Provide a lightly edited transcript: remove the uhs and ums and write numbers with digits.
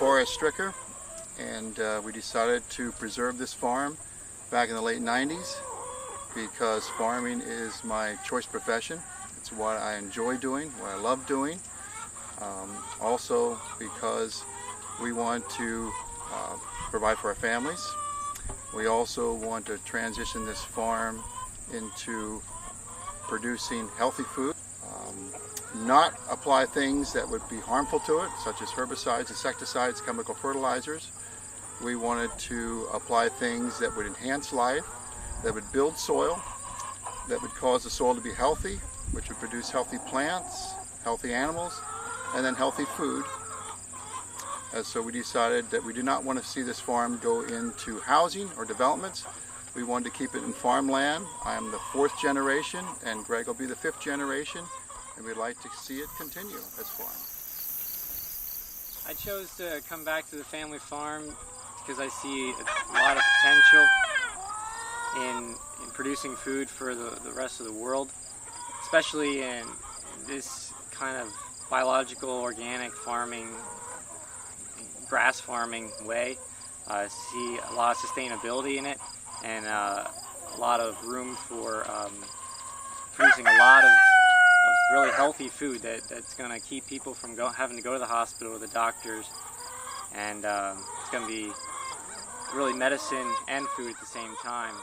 Forrest Stricker, and we decided to preserve this farm back in the late 90s because farming is my choice profession. It's what I enjoy doing, what I love doing. Also because we want to provide for our families. We also want to transition this farm into producing healthy food. Not apply things that would be harmful to it, such as herbicides, insecticides, chemical fertilizers. We wanted to apply things that would enhance life, that would build soil, that would cause the soil to be healthy, which would produce healthy plants, healthy animals, and then healthy food. So we decided that we do not want to see this farm go into housing or developments. We wanted to keep it in farmland. I am the 4th generation, and Greg will be the 5th generation, and we'd like to see it continue as farm. I chose to come back to the family farm because I see a lot of potential in producing food for the rest of the world, especially in this kind of biological, organic farming, grass farming way. I see a lot of sustainability in it and a lot of room for producing a lot of really healthy food that's going to keep people from having to go to the hospital or the doctors, and it's going to be really medicine and food at the same time.